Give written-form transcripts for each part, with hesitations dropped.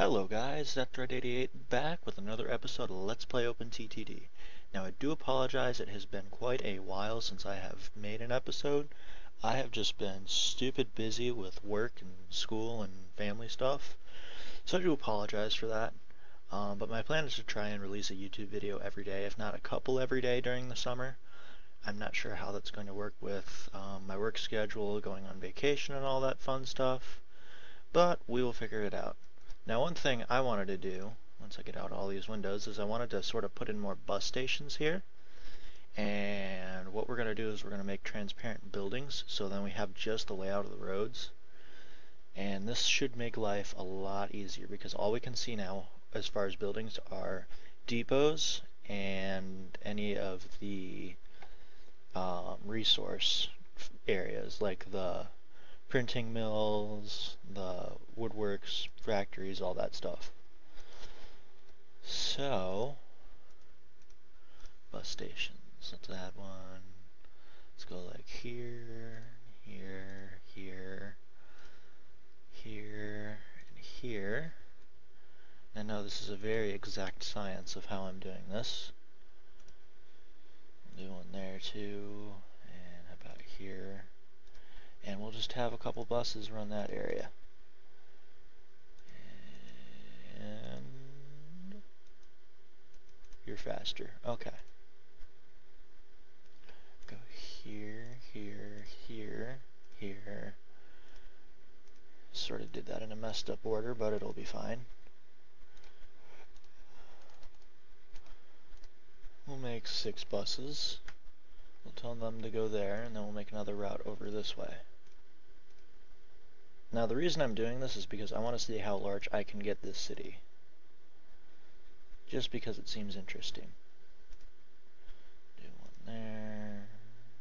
Hello guys, S2E22 back with another episode of Let's Play OpenTTD. Now I do apologize, it has been quite a while since I have made an episode. I have just been stupid busy with work and school and family stuff, so I do apologize for that. But my plan is to try and release a YouTube video every day, if not a couple every day during the summer. I'm not sure how that's going to work with my work schedule, going on vacation and all that fun stuff, but we will figure it out. Now one thing I wanted to do, once I get out all these windows, is I wanted to sort of put in more bus stations here. And what we're going to do is we're going to make transparent buildings, so then we have just the layout of the roads. And this should make life a lot easier, because all we can see now as far as buildings are depots and any of the resource areas, like the printing mills, the woodworks, factories, all that stuff. So, bus stations, let's add one. Let's go like here, here, here, here, and here. I know this is a very exact science of how I'm doing this. I'll do one there too, and how about here? And we'll just have a couple buses run that area. And you're faster. Okay. Go here, here, here, here. Sort of did that in a messed up order, but it'll be fine. We'll make 6 buses. We'll tell them to go there, and then we'll make another route over this way. Now the reason I'm doing this is because I want to see how large I can get this city. Just because it seems interesting. Do one there,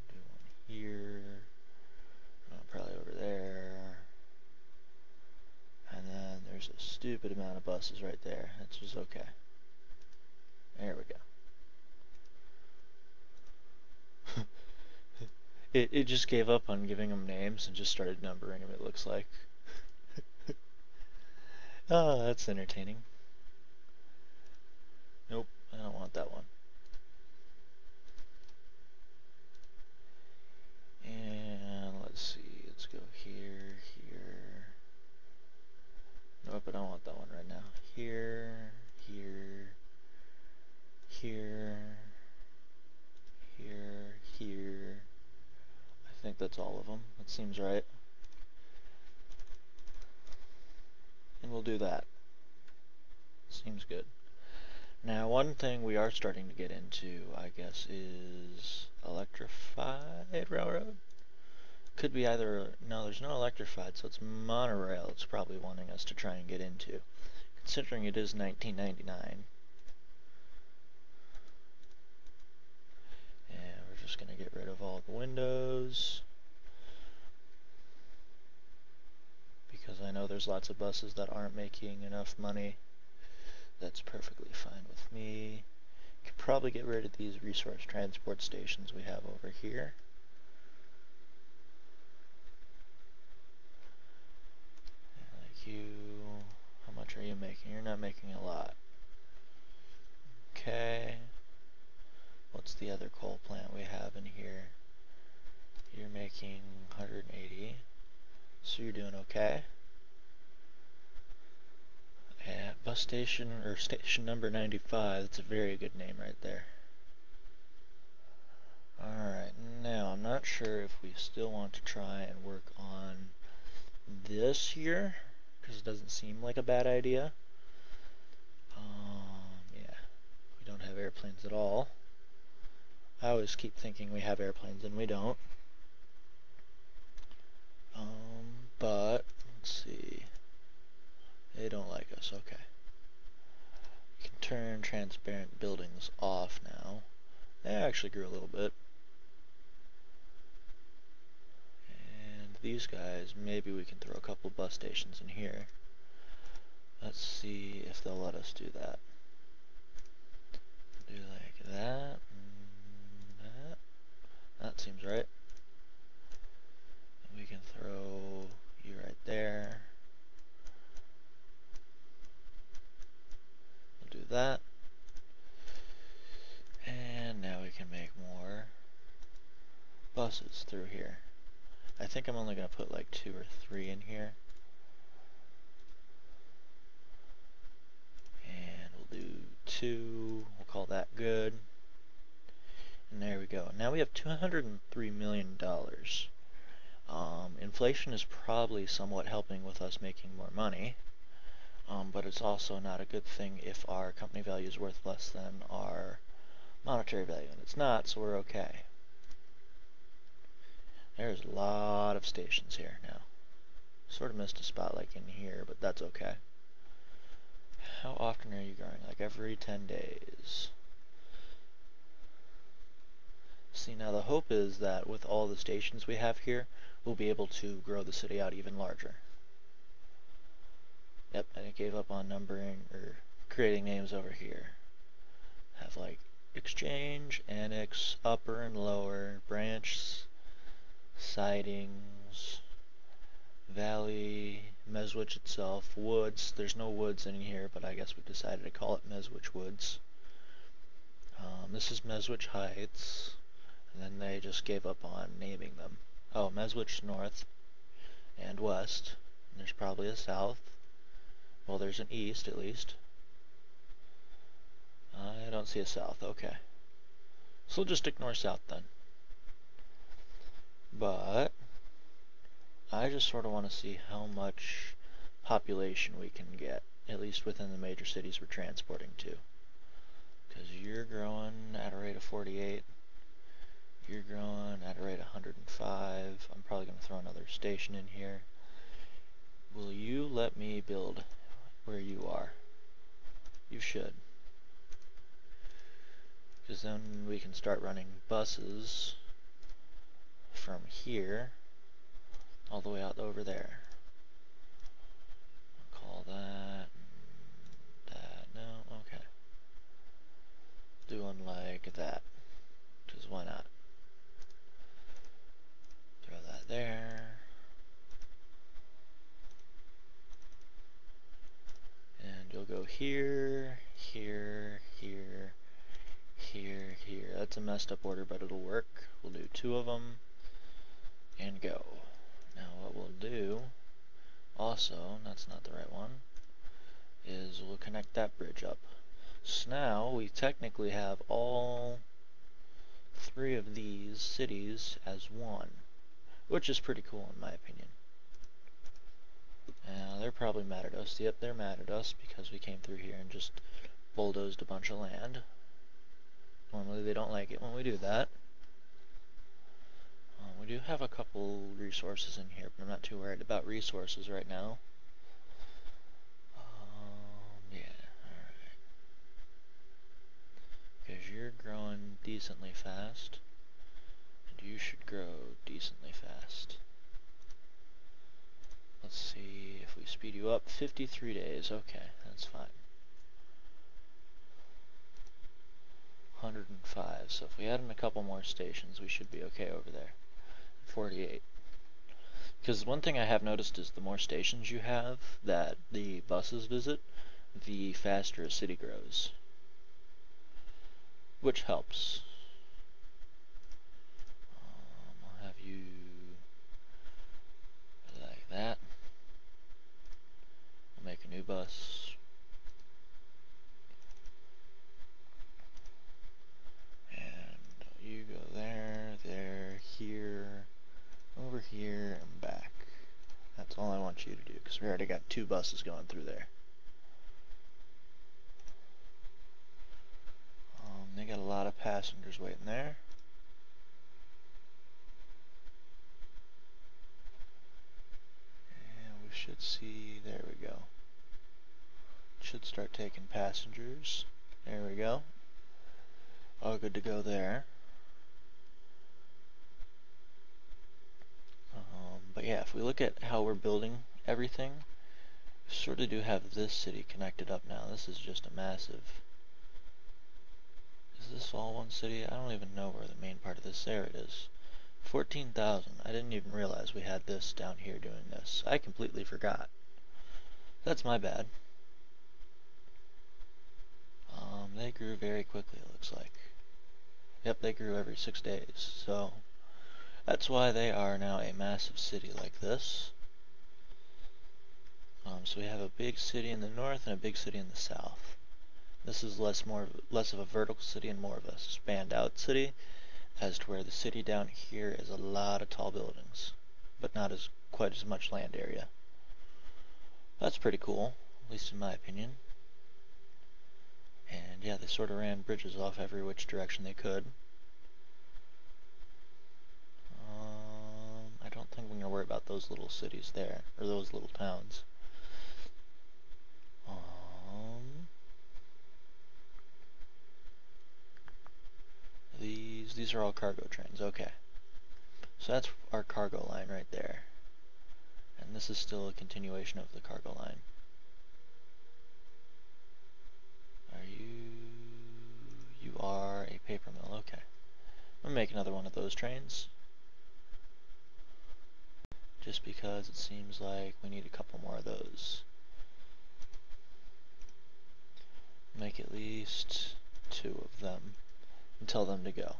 do one here, probably over there, and then there's a stupid amount of buses right there. That's just okay. There we go. It just gave up on giving them names and just started numbering them, it looks like. Oh, that's entertaining. Nope, I don't want that one. And let's see, let's go here, here. Nope, I don't want that one right now. Here, here, here, here, here. I think that's all of them. That seems right. And we'll do that. Seems good. Now, one thing we are starting to get into, I guess, is electrified railroad. Could be either, no, there's no electrified, so it's monorail it's probably wanting us to try and get into, considering it is 1999. And we're just going to get rid of all the windows, because I know there's lots of buses that aren't making enough money. That's perfectly fine with me. Could probably get rid of these resource transport stations we have over here. Like you, how much are you making? You're not making a lot. Okay. What's the other coal plant we have in here? You're making 180. So you're doing okay. Yeah, bus station, or station number 95, that's a very good name right there. Alright, now I'm not sure if we still want to try and work on this here, because it doesn't seem like a bad idea. Yeah, we don't have airplanes at all. I always keep thinking we have airplanes and we don't. But, let's see. They don't like us, okay. You can turn transparent buildings off now. They actually grew a little bit. And these guys, maybe we can throw a couple bus stations in here. Let's see if they'll let us do that. Do like that, and that. That seems right. And we can throw you right there. that. And now we can make more buses through here. I think I'm only going to put like 2 or 3 in here. And we'll do 2. We'll call that good. And there we go. Now we have $203 million. Inflation is probably somewhat helping with us making more money. But it's also not a good thing if our company value is worth less than our monetary value. And it's not, so we're okay. There's a lot of stations here now. Sort of missed a spot like in here, but that's okay. How often are you growing? Like every 10 days. See, now the hope is that with all the stations we have here, we'll be able to grow the city out even larger. Yep, and it gave up on numbering or creating names over here. Have like exchange, annex, upper and lower, branch, sidings, valley, Meswich itself, woods. There's no woods in here, but I guess we decided to call it Meswich Woods. This is Meswich Heights, and then they just gave up on naming them. Oh, Meswich North and West. And there's probably a South. Well, there's an East at least. I don't see a South. Okay. So we'll just ignore South then. But I just sort of want to see how much population we can get, at least within the major cities we're transporting to. Because you're growing at a rate of 48. You're growing at a rate of 105. I'm probably going to throw another station in here. Will you let me build where you are? You should. Because then we can start running buses from here all the way out over there. I'll call that, no, okay. Doing like that, because why not? Throw that there. And you'll go here, here, here, here, here. That's a messed up order, but it'll work. We'll do 2 of them and go. Now what we'll do also, that's not the right one, is we'll connect that bridge up. So now we technically have all 3 of these cities as one, which is pretty cool in my opinion. They're probably mad at us. Yep, they're mad at us because we came through here and just bulldozed a bunch of land. Normally they don't like it when we do that. We do have a couple resources in here, but I'm not too worried about resources right now. Yeah, alright. Because you're growing decently fast, and you should grow decently fast. Let's see if we speed you up. 53 days, okay, that's fine. 105, so if we add in a couple more stations, we should be okay over there. 48. Because one thing I have noticed is the more stations you have that the buses visit, the faster a city grows. Which helps. I'll have you like that. We'll make a new bus. And you go there, there, here, over here, and back. That's all I want you to do, because we already got 2 buses going through there. They got a lot of passengers waiting there. And we should see, there we go. Should start taking passengers. There we go. All good to go there. But yeah, if we look at how we're building everything, we sort of do have this city connected up now. This is just a massive... Is this all one city? I don't even know where the main part of this, there it is. 14,000. I didn't even realize we had this down here doing this. I completely forgot. That's my bad. grew very quickly, it looks like. Yep, they grew every 6 days, so that's why they are now a massive city like this. So we have a big city in the north and a big city in the south. This is less of a vertical city and more of a spanned out city, as to where the city down here is a lot of tall buildings, but not quite as much land area. That's pretty cool, at least in my opinion. And yeah, they sort of ran bridges off every which direction they could. I don't think we're going to worry about those little cities there, or those little towns. These are all cargo trains, okay. So that's our cargo line right there. And this is still a continuation of the cargo line. You are a paper mill, okay. I'm gonna make another one of those trains. Just because it seems like we need a couple more of those. Make at least 2 of them and tell them to go.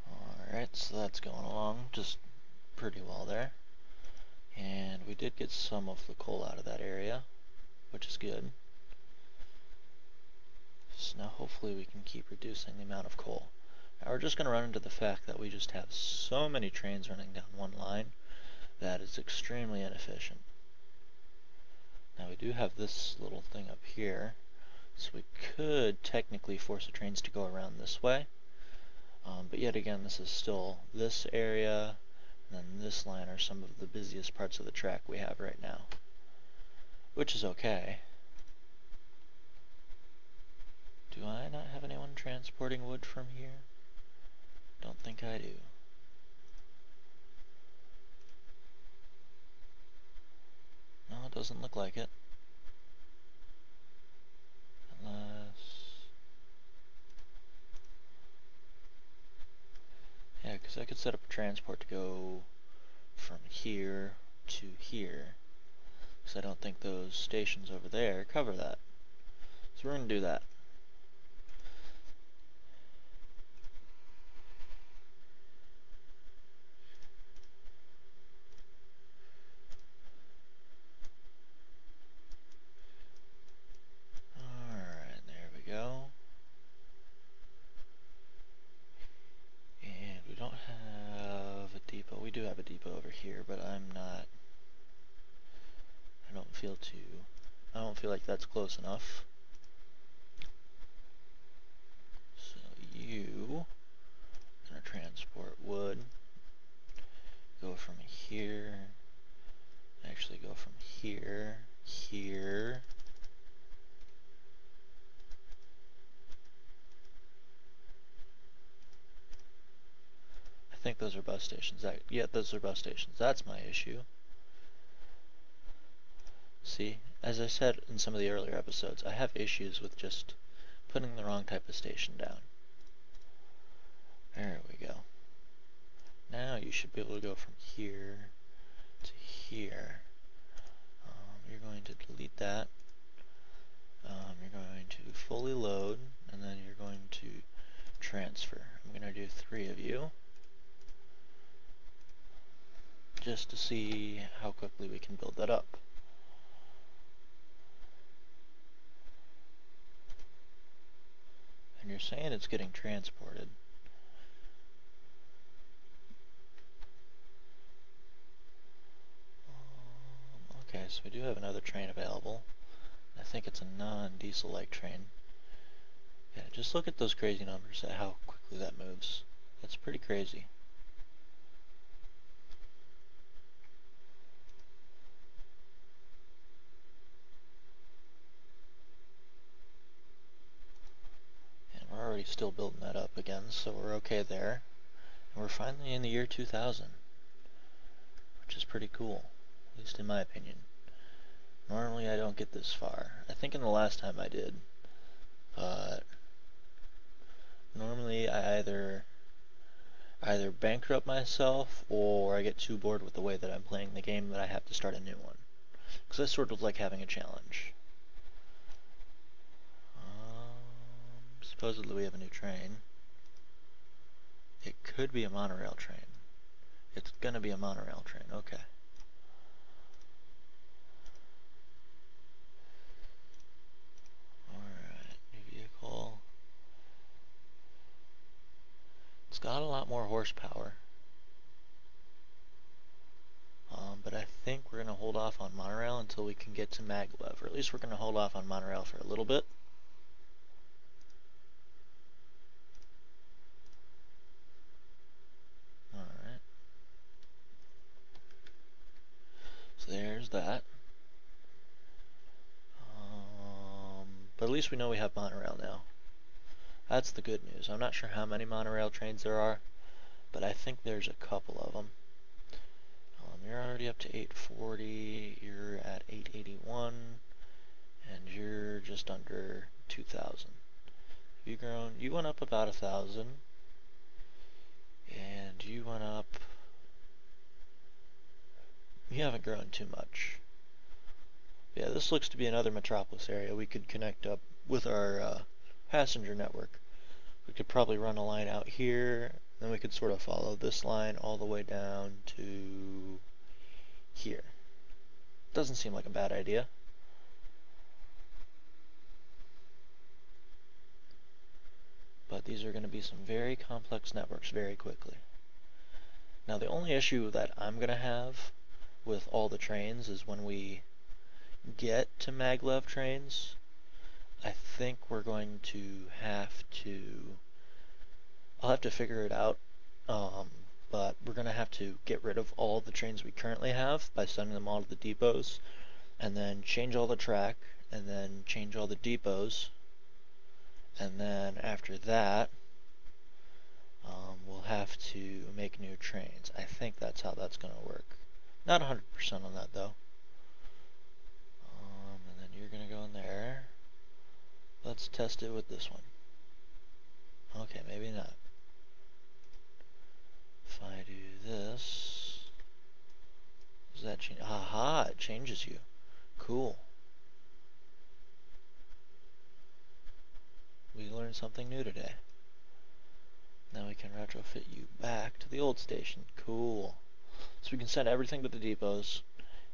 Alright, so that's going along just pretty well there. And we did get some of the coal out of that area, which is good. So now hopefully we can keep reducing the amount of coal. Now we're just going to run into the fact that we just have so many trains running down one line that is extremely inefficient. Now we do have this little thing up here, so we could technically force the trains to go around this way. But yet again, this is still this area, and then this line are some of the busiest parts of the track we have right now, which is okay. Do I not have anyone transporting wood from here? Don't think I do. No, it doesn't look like it. Yeah, because I could set up a transport to go from here to here, because I don't think those stations over there cover that. So we're going to do that. Alright, there we go. And we don't have a depot. We do have a depot over here, but I don't feel like that's close enough. So you are going to transport wood. Go from here. Actually go from here, here. I think those are bus stations. Yeah, those are bus stations. That's my issue. See, as I said in some of the earlier episodes, I have issues with just putting the wrong type of station down. There we go. Now you should be able to go from here to here. You're going to delete that. You're going to fully load, and then you're going to transfer. I'm going to do 3 of you, just to see how quickly we can build that up. And you're saying it's getting transported. Okay, so we do have another train available. I think it's a non-diesel-like train. Yeah, just look at those crazy numbers, at how quickly that moves. That's pretty crazy. And we're already still building that up again, so we're okay there. And we're finally in the year 2000, which is pretty cool, at least in my opinion. Normally I don't get this far. I think in the last time I did, but normally I either either bankrupt myself or I get too bored with the way that I'm playing the game that I have to start a new one. Because I sort of like having a challenge. Supposedly we have a new train. It could be a monorail train. It's gonna be a monorail train, okay. Alright, new vehicle. It's got a lot more horsepower. But I think we're gonna hold off on monorail until we can get to maglev, or at least we're gonna hold off on monorail for a little bit. Alright. So there's that. But at least we know we have monorail now. That's the good news. I'm not sure how many monorail trains there are, but I think there's a couple of them. You're already up to 840, you're at 881, and you're just under 2,000. You grown? You went up about 1,000, and you went up. You haven't grown too much. Yeah, this looks to be another metropolis area we could connect up with our passenger network. We could probably run a line out here, then we could sort of follow this line all the way down to here. Doesn't seem like a bad idea. But these are going to be some very complex networks very quickly. Now the only issue that I'm going to have with all the trains is when we get to maglev trains, I think we're going to have to, I'll have to figure it out, but we're going to have to get rid of all the trains we currently have by sending them all to the depots, and then change all the track, and then change all the depots, and then after that, we'll have to make new trains. I think that's how that's going to work. Not 100% on that though. And then you're going to go in there. Let's test it with this one. Okay, maybe not. If I do this, does that change? Aha, it changes you. Cool. We learned something new today. Now we can retrofit you back to the old station. Cool. So we can send everything to the depots.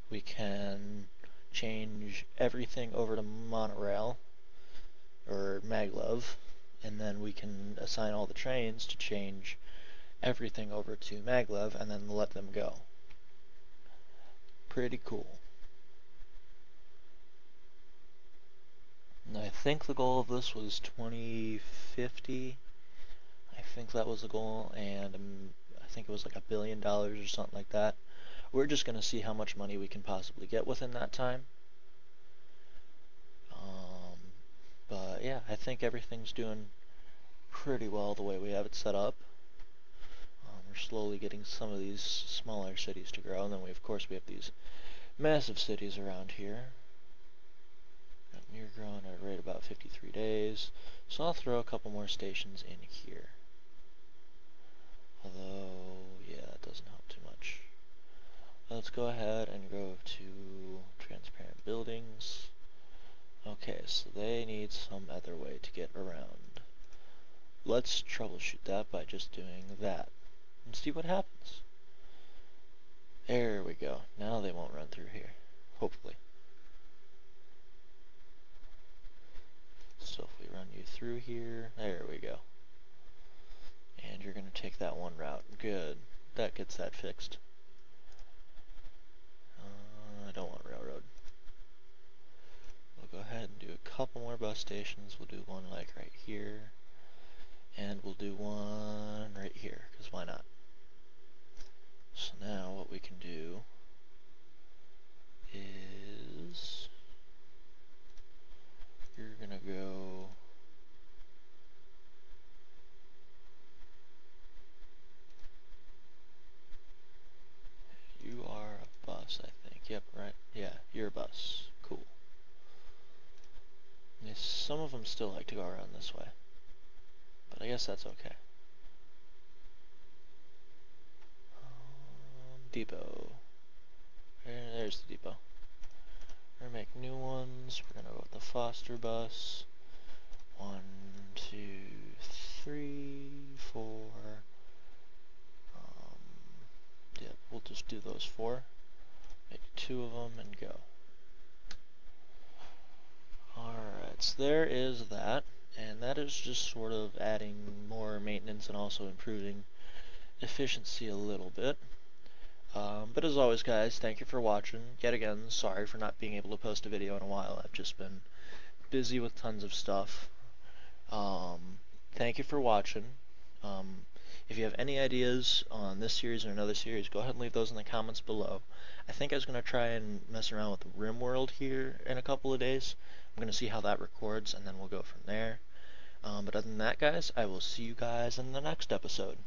We can change everything over to monorail or maglev, and then we can assign all the trains to change everything over to maglev and then let them go. Pretty cool. And I think the goal of this was 2050. I think that was the goal, and I think it was like $1 billion or something like that. We're just going to see how much money we can possibly get within that time. But yeah, I think everything's doing pretty well the way we have it set up. We're slowly getting some of these smaller cities to grow, and then of course we have these massive cities around here. And you're growing at a rate about 53 days, so I'll throw a couple more stations in here. Although, yeah, that doesn't help too much. Let's go ahead and go to transparent buildings. Okay, so they need some other way to get around. Let's troubleshoot that by just doing that and see what happens. There we go. Now they won't run through here, hopefully. So if we run you through here, there we go. And you're going to take that one route. Good. That gets that fixed. I don't want railroad. We'll go ahead and do a couple more bus stations. We'll do one like right here. And we'll do one right here, because why not? So now what we can do is you're going to go you are a bus, I think. Yep, right? Yeah, you're a bus. Cool. Yes, some of them still like to go around this way, but I guess that's okay. depot. There's the depot. We're gonna make new ones. We're gonna go with the Foster bus. 1, 2, 3, 4. Yeah, we'll just do those 4. Make 2 of them and go. Alright, so there is that. And that is just sort of adding more maintenance and also improving efficiency a little bit. But as always, guys, thank you for watching. Yet again, sorry for not being able to post a video in a while. I've just been busy with tons of stuff. Thank you for watching. If you have any ideas on this series or another series, go ahead and leave those in the comments below. I think I was going to try and mess around with RimWorld here in a couple of days. I'm going to see how that records, and then we'll go from there. But other than that, guys, I will see you guys in the next episode.